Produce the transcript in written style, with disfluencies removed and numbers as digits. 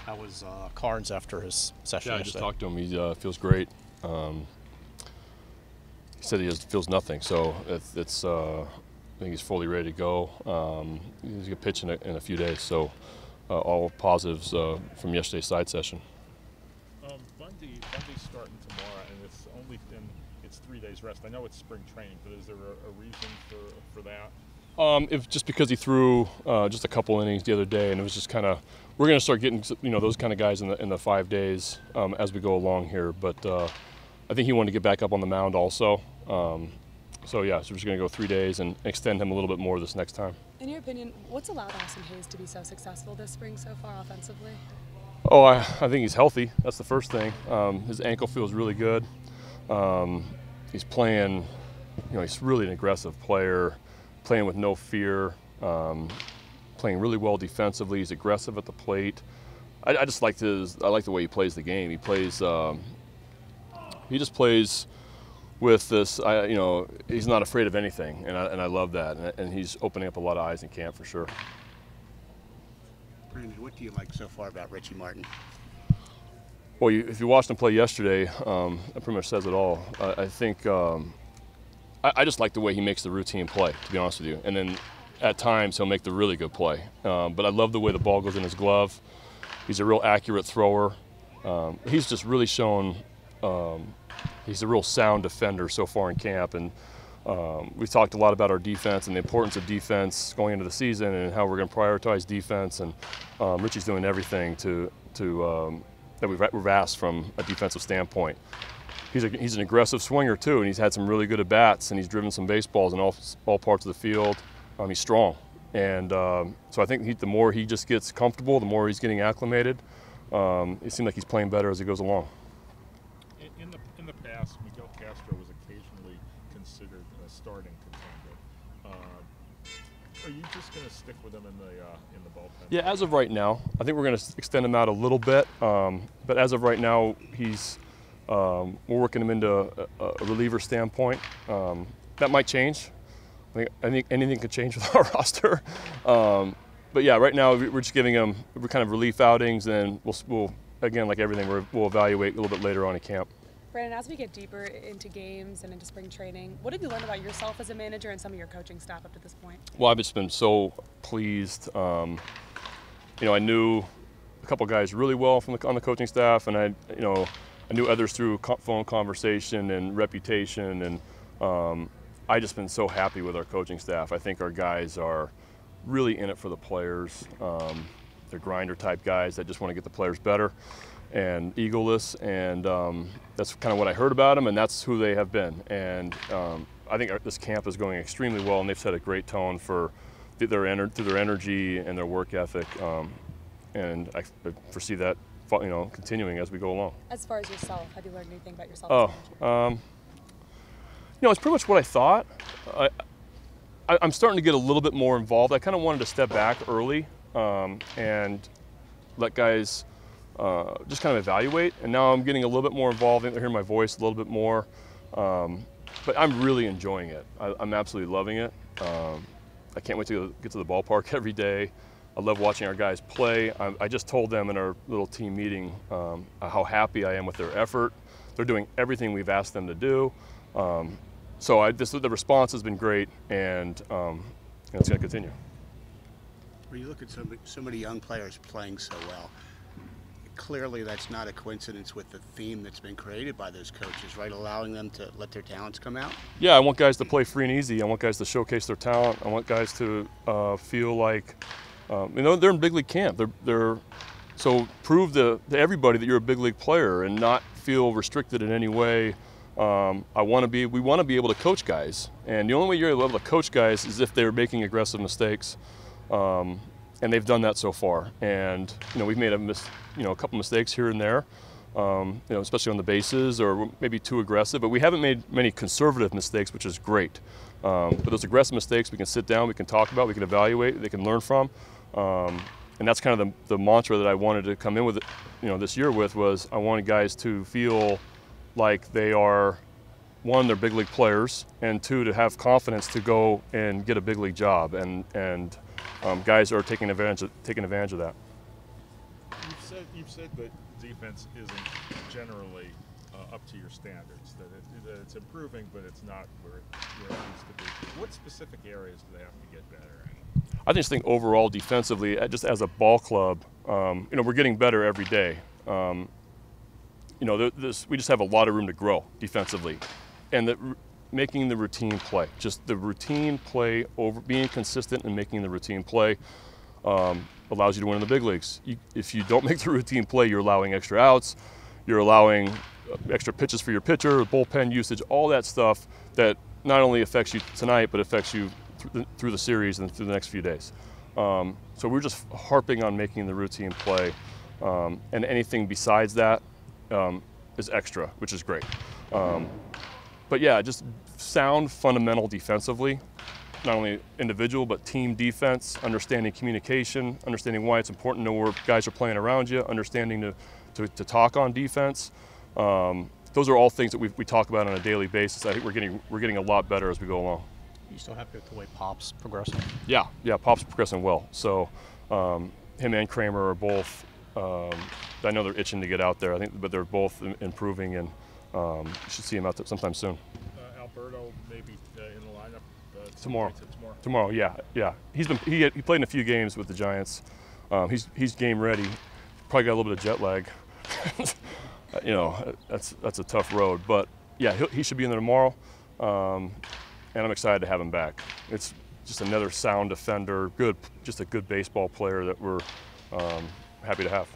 How was Carnes after his session? Yeah, I just talked to him. He feels great. He said he feels nothing, so I think he's fully ready to go. He's going to pitch in a few days, so all positives from yesterday's side session. Bundy's starting tomorrow, and it's 3 days rest. I know it's spring training, but is there a reason for that? It's just because he threw just a couple innings the other day, and it was just kind of, we're going to start getting those kind of guys in the 5 days as we go along here. But I think he wanted to get back up on the mound also. So yeah, so we're just going to go 3 days and extend him a little bit more this next time. In your opinion, what's allowed Austin Hayes to be so successful this spring so far offensively? Oh, I think he's healthy. That's the first thing. His ankle feels really good. He's playing, he's really an aggressive player, playing with no fear, playing really well defensively. He's aggressive at the plate. I just like I like the way he plays the game. He plays, he just plays with this, he's not afraid of anything, and I love that. And he's opening up a lot of eyes in camp for sure. Brandon, what do you like so far about Richie Martin? Well, if you watched him play yesterday, that pretty much says it all. I think I just like the way he makes the routine play, to be honest with you. And then at times he'll make the really good play. But I love the way the ball goes in his glove. He's a real accurate thrower. He's just really shown he's a real sound defender so far in camp. And we've talked a lot about our defense and the importance of defense going into the season and how we're going to prioritize defense. And Richie's doing everything that we've asked from a defensive standpoint. He's an aggressive swinger too, and he's had some really good at-bats, and he's driven some baseballs in all parts of the field. He's strong. And so I think the more he just gets comfortable, the more he's getting acclimated. It seems like he's playing better as he goes along. In the past, Miguel Castro was occasionally considered a starting contender. Are you just going to stick with him in the bullpen? Yeah, as of right now, I think we're going to extend him out a little bit. But as of right now, we're working him into a reliever standpoint. That might change. I think anything could change with our roster. But yeah, right now we're just giving him kind of relief outings, and we'll again, like everything, we'll evaluate a little bit later on in camp. Brandon, as we get deeper into games and into spring training, what have you learned about yourself as a manager and some of your coaching staff up to this point? Well, I've just been so pleased. I knew a couple guys really well on the coaching staff, and I knew others through phone conversation and reputation, and I just been so happy with our coaching staff. I think our guys are really in it for the players. They're grinder type guys that just want to get the players better and egoless, and that's kind of what I heard about them, and that's who they have been. And I think this camp is going extremely well, and they've set a great tone for through their energy and their work ethic, and I foresee that continuing as we go along. As far as yourself, have you learned anything about yourself? It's pretty much what I thought. I'm starting to get a little bit more involved. I kind of wanted to step back early and let guys just kind of evaluate, and now I'm getting a little bit more involved. They're hearing my voice a little bit more, but I'm really enjoying it. I'm absolutely loving it. I can't wait to get to the ballpark every day. I love watching our guys play. I just told them in our little team meeting how happy I am with their effort. They're doing everything we've asked them to do. So the response has been great, and it's going to continue. When you look at so many young players playing so well, clearly that's not a coincidence with the theme that's been created by those coaches, right? Allowing them to let their talents come out? Yeah, I want guys to play free and easy. I want guys to showcase their talent. I want guys to feel like, they're in big league camp. So prove to everybody that you're a big league player and not feel restricted in any way. We want to be able to coach guys, and the only way you're able to coach guys is if they're making aggressive mistakes, and they've done that so far. And we've made a couple mistakes here and there, especially on the bases, or maybe too aggressive. But we haven't made many conservative mistakes, which is great. But those aggressive mistakes, we can sit down, we can talk about, we can evaluate, they can learn from. And that's kind of the mantra that I wanted to come in with, this year was I wanted guys to feel like they are, one, they're big league players, and two, to have confidence to go and get a big league job, and guys are taking advantage of that. you've said that defense isn't generally up to your standards. That it's improving, but it's not where it needs to be. What specific areas do they have to get better in? I just think overall defensively, just as a ball club, we're getting better every day. We just have a lot of room to grow defensively, and making the routine play, just the routine play, over being consistent and making the routine play allows you to win in the big leagues. If you don't make the routine play, you're allowing extra outs, you're allowing extra pitches for your pitcher, bullpen usage, all that stuff that not only affects you tonight, but affects you through the series and through the next few days. So we're just harping on making the routine play, and anything besides that is extra, which is great. But yeah, just sound fundamental defensively, not only individual but team defense, understanding communication, understanding why it's important to know where guys are playing around you, understanding to talk on defense. Those are all things that we talk about on a daily basis. I think we're getting a lot better as we go along. You still happy with the way Pop's progressing? Yeah, Pop's progressing well. So him and Kramer are both. I know they're itching to get out there. I think, but they're both improving, and you should see him out there sometime soon. Alberto maybe in the lineup tomorrow. Tomorrow, yeah. He played in a few games with the Giants. He's game ready. Probably got a little bit of jet lag. That's a tough road, but yeah, he should be in there tomorrow, and I'm excited to have him back. It's just another sound defender, just a good baseball player that we're happy to have.